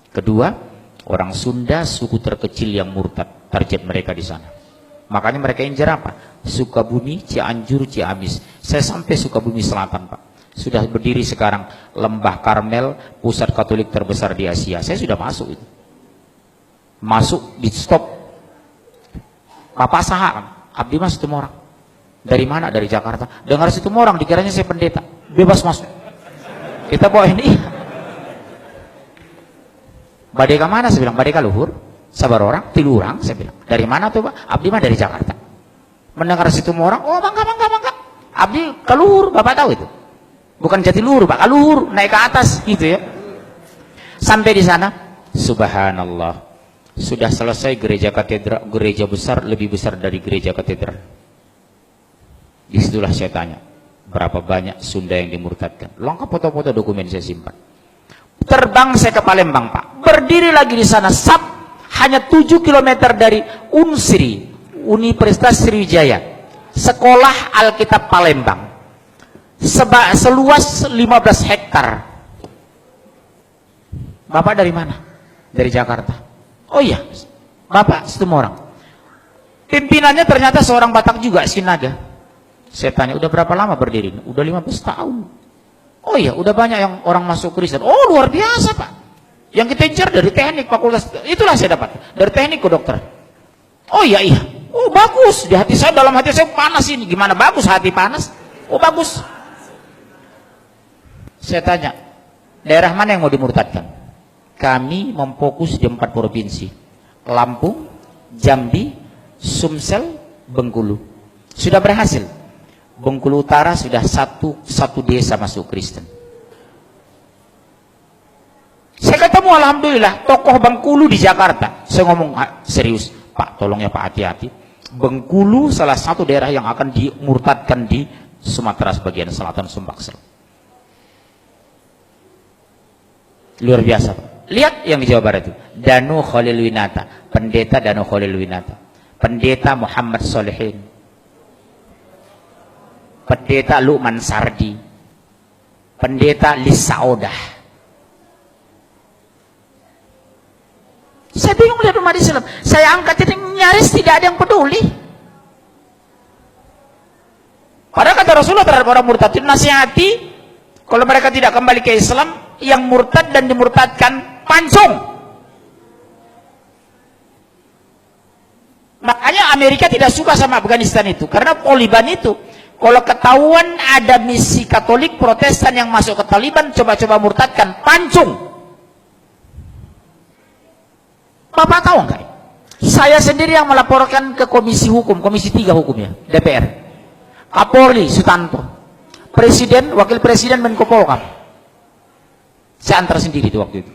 Kedua, orang Sunda suku terkecil yang murtad, target mereka di sana. Makanya mereka injar apa? Sukabumi, Cianjur, Ciamis. Saya sampai Sukabumi Selatan, Pak. Sudah berdiri sekarang Lembah Karmel, pusat Katolik terbesar di Asia. Saya sudah masuk itu. Masuk di stop. Bapak saha, abdi mas itu orang. Dari mana? Dari Jakarta. Dengar situ orang, dikiranya saya pendeta. Bebas masuk. Kita bawa ini. Badeka mana? Saya bilang, badeka luhur. Sabar orang, tilu orang. Saya bilang, dari mana tuh Pak? Abdi mah dari Jakarta. Mendengar situ orang, oh bangga. Abdi keluhur, Bapak tahu itu. Bukan Jatiluhur Pak, keluhur, naik ke atas gitu ya. Sampai di sana, subhanallah. Sudah selesai gereja katedral, gereja besar, lebih besar dari gereja katedral. Disitulah saya tanya, berapa banyak Sunda yang dimurtadkan? Lengkap foto-foto dokumen saya simpan. Terbang saya ke Palembang Pak, berdiri lagi di sana, hanya 7 km dari Unsri, Universitas Sriwijaya, Sekolah Alkitab Palembang, seluas 15 hektar. Bapak dari mana? Dari Jakarta. Oh iya, Bapak Setumorang. Pimpinannya ternyata seorang Batak juga, Sinaga. Saya tanya, udah berapa lama berdiri? Udah 15 tahun. Oh iya, udah banyak yang orang masuk Kristen. Oh luar biasa Pak. Yang kita incar dari teknik fakultas, itulah saya dapat. Dari teknik ke dokter. Oh iya. Oh bagus, di hati saya, dalam hati saya panas ini. Gimana bagus hati panas? Oh bagus. Saya tanya, daerah mana yang mau dimurtadkan? Kami memfokus di 4 provinsi. Lampung, Jambi, Sumsel, Bengkulu. Sudah berhasil. Bengkulu Utara sudah satu desa masuk Kristen. Saya ketemu alhamdulillah tokoh Bengkulu di Jakarta. Saya ngomong serius, Pak tolong ya Pak hati-hati. Bengkulu salah satu daerah yang akan dimurtadkan di Sumatera sebagian selatan, Sumbaksel. Luar biasa Pak. Lihat yang di Jawa Barat itu, Danu Khalil Winata, pendeta Danu Khalil Winata, pendeta Muhammad Solehin, pendeta Luqman Sardi, pendeta Lisa Odah. Saya bingung lihat umat Islam. Saya angkat ini nyaris tidak ada yang peduli. Padahal kata Rasulullah terhadap orang murtad itu nasihati, kalau mereka tidak kembali ke Islam, yang murtad dan dimurtadkan pancung. Makanya Amerika tidak suka sama Afghanistan itu, karena Taliban itu kalau ketahuan ada misi Katolik Protestan yang masuk ke Taliban, coba-coba murtadkan, pancung. Bapak tahu nggak? Saya sendiri yang melaporkan ke Komisi Hukum, Komisi 3 Hukumnya, DPR, Kapolri Sutanto, Presiden, Wakil Presiden, Menko Polhukam. Saya antar sendiri itu waktu itu.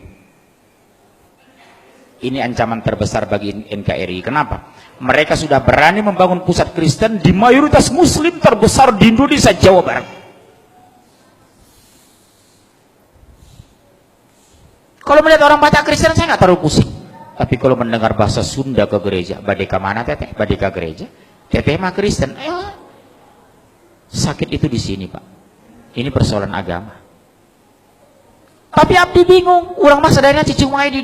Ini ancaman terbesar bagi NKRI. Kenapa? Mereka sudah berani membangun pusat Kristen di mayoritas Muslim terbesar di Indonesia, Jawa Barat. Kalau melihat orang baca Kristen, saya nggak terlalu pusing. Tapi kalau mendengar bahasa Sunda ke gereja, badeka mana teteh? Badeka gereja, teteh mah Kristen. Sakit itu di sini Pak. Ini persoalan agama. Tapi abdi bingung, orang mah sadarnya cicing wae di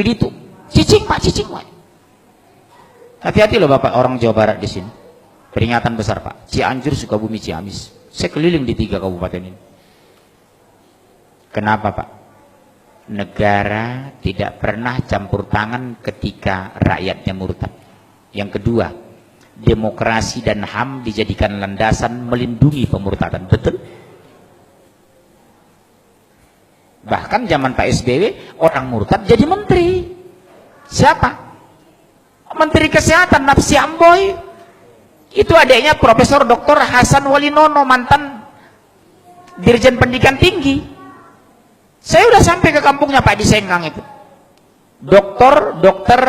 ditu. Cicing Pak, cicing wae. Hati-hati loh Bapak orang Jawa Barat di sini. Peringatan besar Pak. Cianjur, Sukabumi, Ciamis. Saya keliling di 3 kabupaten ini. Kenapa Pak? Negara tidak pernah campur tangan ketika rakyatnya murtad. Yang kedua, demokrasi dan HAM dijadikan landasan melindungi pemurtadan. Betul? Bahkan zaman Pak SBY, orang murtad jadi menteri. Siapa? Menteri Kesehatan, Napsi Amboy. Itu adiknya Profesor Dr. Hasan Walinono, mantan Dirjen Pendidikan Tinggi. Saya udah sampai ke kampungnya Pak di Sengkang itu. Dr.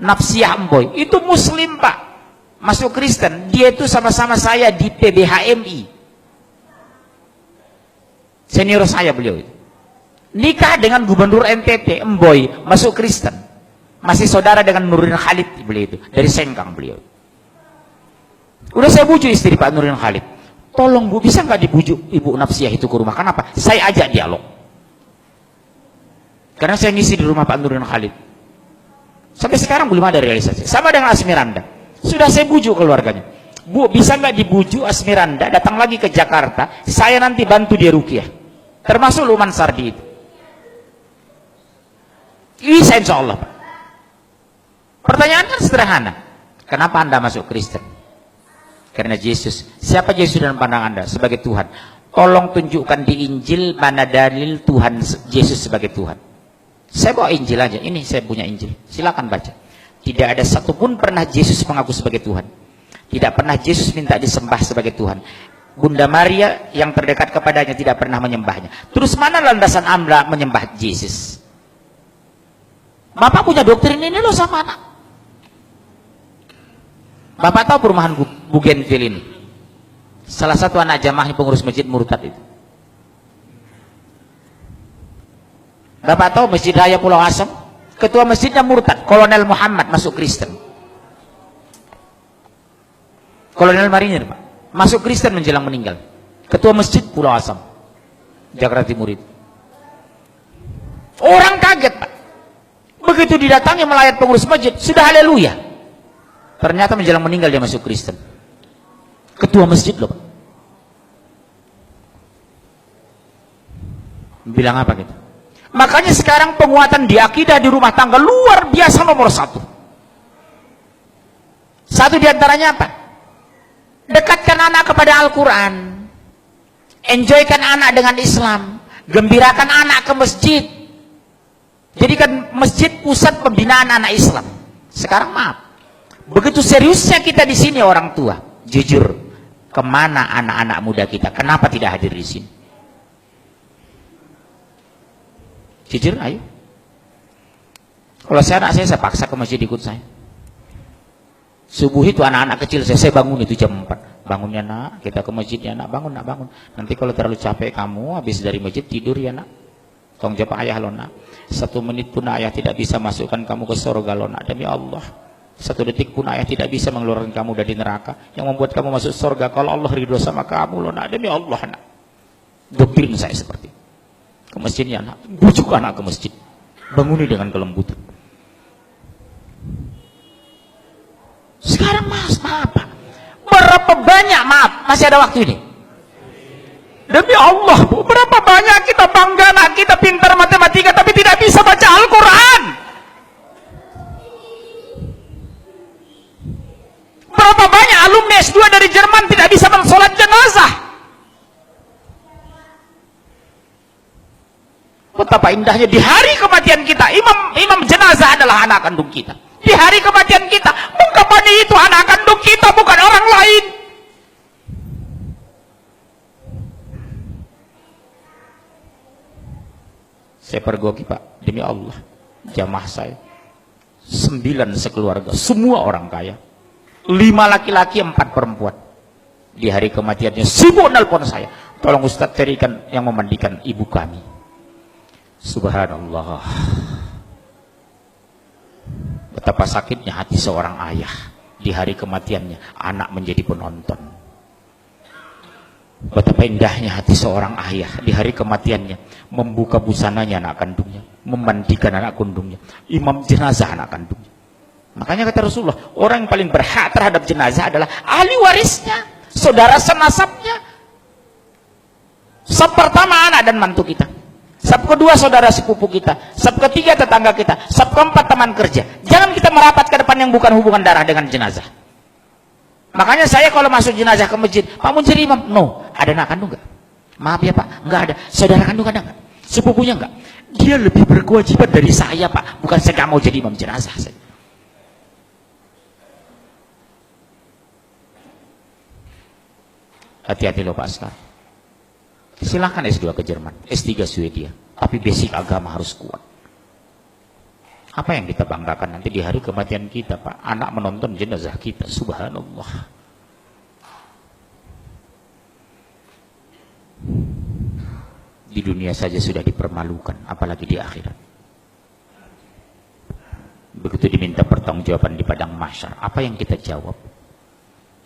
Napsi Amboy. Itu Muslim Pak. Masuk Kristen. Dia itu sama-sama saya di PBHMI. Senior saya beliau itu. Nikah dengan Gubernur NTT, Emboy, masuk Kristen. Masih saudara dengan Nurdin Khalid beliau itu, dari Sengkang beliau. Udah saya bujuk istri Pak Nurdin Khalid. Tolong Bu, bisa nggak dibujuk Ibu Napsiah itu ke rumah? Kenapa? Saya ajak dialog. Karena saya ngisi di rumah Pak Nurdin Khalid. Sampai sekarang belum ada realisasi. Sama dengan Asmiranda. Sudah saya bujuk keluarganya. Bu, bisa nggak dibujuk Asmiranda datang lagi ke Jakarta? Saya nanti bantu dia ruqyah. Termasuk Luman Sardi itu. Bisa insya Allah, Pak. Pertanyaan kan sederhana. Kenapa Anda masuk Kristen? Karena Yesus. Siapa Yesus dalam pandang Anda? Sebagai Tuhan. Tolong tunjukkan di Injil mana dalil Tuhan Yesus sebagai Tuhan. Saya bawa Injil aja. Ini saya punya Injil. Silakan baca. Tidak ada satupun pernah Yesus mengaku sebagai Tuhan. Tidak pernah Yesus minta disembah sebagai Tuhan. Bunda Maria yang terdekat kepadanya tidak pernah menyembahnya. Terus mana landasan Anda menyembah Yesus? Bapak punya doktrin ini loh sama anak. Bapak tahu perumahan Bougainville ini? Salah satu anak jamaahnya pengurus masjid murtad itu. Bapak tahu Masjid Raya Pulau Asam? Ketua masjidnya murtad, Kolonel Muhammad masuk Kristen. Kolonel Marinir, Pak. Masuk Kristen menjelang meninggal. Ketua masjid Pulau Asam, Jakarta Timur itu. Orang kaget, Pak. Begitu didatangi melayat pengurus masjid, sudah haleluya. Ternyata menjelang meninggal dia masuk Kristen. Ketua masjid loh, Pak. Bilang apa gitu? Makanya sekarang penguatan di akidah di rumah tangga luar biasa nomor satu. Satu diantaranya apa? Dekatkan anak kepada Al-Quran. Enjoykan anak dengan Islam. Gembirakan anak ke masjid. Jadikan masjid pusat pembinaan anak Islam. Sekarang maaf. Begitu seriusnya kita di sini orang tua. Jujur. Kemana anak-anak muda kita? Kenapa tidak hadir di sini? Jujur, ayo. Kalau anak saya paksa ke masjid ikut saya. Subuh itu anak-anak kecil saya bangun itu jam 4. Bangunnya nak, kita ke masjid ya nak, bangun nak, bangun. Nanti kalau terlalu capek kamu, habis dari masjid tidur ya nak. Tolong jawab ayah lo nak. 1 menit pun ayah tidak bisa masukkan kamu ke surga lo nak, demi Allah. 1 detik pun ayah tidak bisa mengeluarkan kamu dari neraka. Yang membuat kamu masuk surga kalau Allah ridho sama kamu lo nak, demi Allah nak. Doktrin saya seperti itu. Ke masjidnya anak, bujuk anak ke masjid, banguni dengan kelembutan. Sekarang mas, maaf Pak, berapa banyak, maaf, masih ada waktu ini, demi Allah Bu, berapa banyak kita bangga anak kita pintar matematika tapi tidak bisa baca Al-Quran. Berapa banyak alumni S2 dari Jerman tidak bisa mensolat jenazah. Betapa indahnya di hari kematian kita, imam jenazah adalah anak kandung kita. Di hari kematian kita, mengkapani itu anak kandung kita, bukan orang lain. Saya pergoki Pak, demi Allah, jamaah saya 9 sekeluarga, semua orang kaya, 5 laki-laki 4 perempuan. Di hari kematiannya sibuk nelpon saya, tolong Ustadz carikan yang memandikan ibu kami. Subhanallah. Betapa sakitnya hati seorang ayah di hari kematiannya, anak menjadi penonton. Betapa indahnya hati seorang ayah di hari kematiannya, membuka busananya anak kandungnya, memandikan anak kandungnya, imam jenazah anak kandungnya. Makanya kata Rasulullah, orang yang paling berhak terhadap jenazah adalah ahli warisnya, saudara senasabnya. Sab pertama anak dan mantu kita. Sab kedua saudara sepupu kita, sab ketiga tetangga kita, sab keempat teman kerja. Jangan kita merapat ke depan yang bukan hubungan darah dengan jenazah. Makanya saya kalau masuk jenazah ke masjid, Pak mau jadi imam? No. Ada anak kandung nggak? Maaf ya Pak, nggak ada. Saudara kandung ada nggak? Sepupunya nggak? Dia lebih berkewajiban dari saya Pak. Bukan saya nggak mau jadi imam jenazah. Hati-hati loh Pak sekarang. Silahkan S2 ke Jerman, S3 Swedia, tapi basic agama harus kuat. Apa yang kita banggakan nanti di hari kematian kita Pak? Anak menonton jenazah kita, subhanallah. Di dunia saja sudah dipermalukan, apalagi di akhirat. Begitu diminta pertanggungjawaban di padang mahsyar, apa yang kita jawab?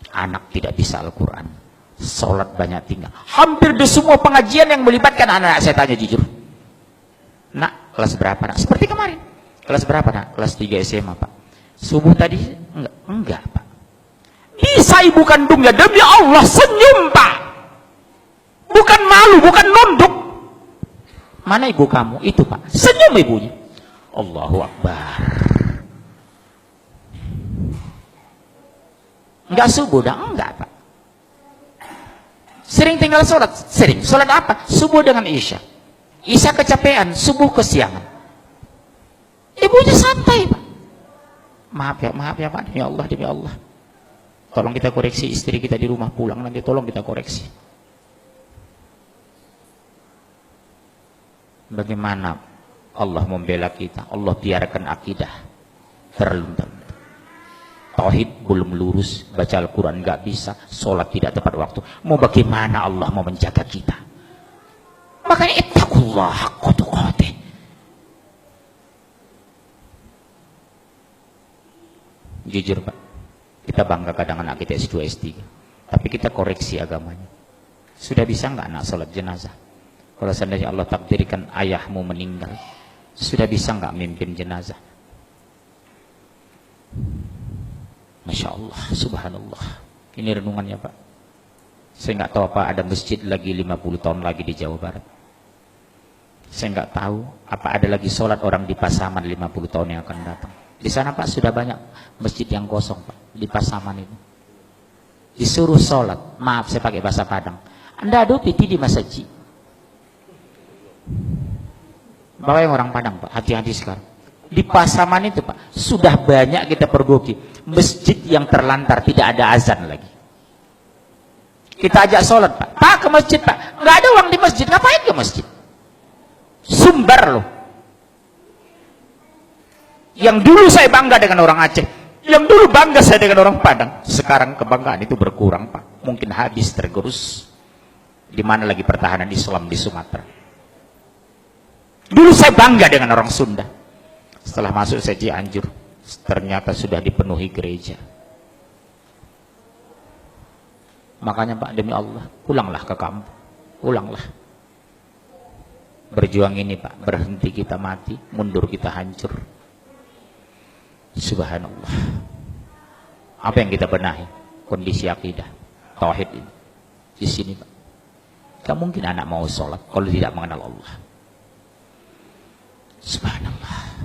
Anak tidak bisa Al-Quran, sholat banyak tinggal. Hampir di semua pengajian yang melibatkan anak, saya tanya jujur, nak Kelas berapa nak? Seperti kemarin. Kelas berapa nak? Kelas 3 SMA Pak. Subuh tadi? Enggak Pak. Bisa ibu kandungnya demi Allah senyum Pak. Bukan malu, bukan nunduk. Mana ibu kamu? Itu Pak. Senyum ibunya. Allahu Akbar. Enggak subuh dah? Enggak Pak. Sering tinggal sholat? Sering. Sholat apa? Subuh dengan Isya. Isya kecapean, subuh kesiangan. Ibunya santai Pak. Maaf ya Pak, demi Allah. Tolong kita koreksi istri kita di rumah pulang nanti, tolong kita koreksi. Bagaimana Allah membela kita? Allah biarkan akidah terluntar. Tauhid belum lurus, baca Al-Quran nggak bisa, sholat tidak tepat waktu. Mau bagaimana Allah mau menjaga kita? Makanya ittaqullah haqqa tuqatih. Jujur Pak, kita bangga kadang anak kita S2 S3, tapi kita koreksi agamanya. Sudah bisa nggak anak sholat jenazah? Kalau seandainya Allah takdirkan ayahmu meninggal, sudah bisa nggak mimpin jenazah? Masya Allah, subhanallah. Ini renungannya Pak. Saya nggak tahu apa ada masjid lagi 50 tahun lagi di Jawa Barat. Saya nggak tahu apa ada lagi sholat orang di Pasaman 50 tahun yang akan datang. Di sana Pak sudah banyak masjid yang kosong Pak, di Pasaman itu. Disuruh sholat, maaf saya pakai bahasa Padang. Anda adu piti di masjid. Bapak yang orang Padang Pak, hati-hati sekarang. Di Pasaman itu Pak, sudah banyak kita pergoki. Masjid yang terlantar, tidak ada azan lagi. Kita ajak sholat Pak, Pak ke masjid Pak. Nggak ada uang di masjid, ngapain ke masjid? Sumber loh. Yang dulu saya bangga dengan orang Aceh, yang dulu bangga saya dengan orang Padang, sekarang kebanggaan itu berkurang Pak. Mungkin habis tergerus. Di mana lagi pertahanan Islam di Sumatera? Dulu saya bangga dengan orang Sunda. Setelah masuk saya Cianjur, ternyata sudah dipenuhi gereja. Makanya Pak, demi Allah, pulanglah ke kampung, pulanglah. Berjuang ini Pak, berhenti kita mati, mundur kita hancur. Subhanallah. Apa yang kita benahi? Kondisi akidah, tauhid ini. Di sini Pak. Gak mungkin anak mau sholat kalau tidak mengenal Allah. Subhanallah.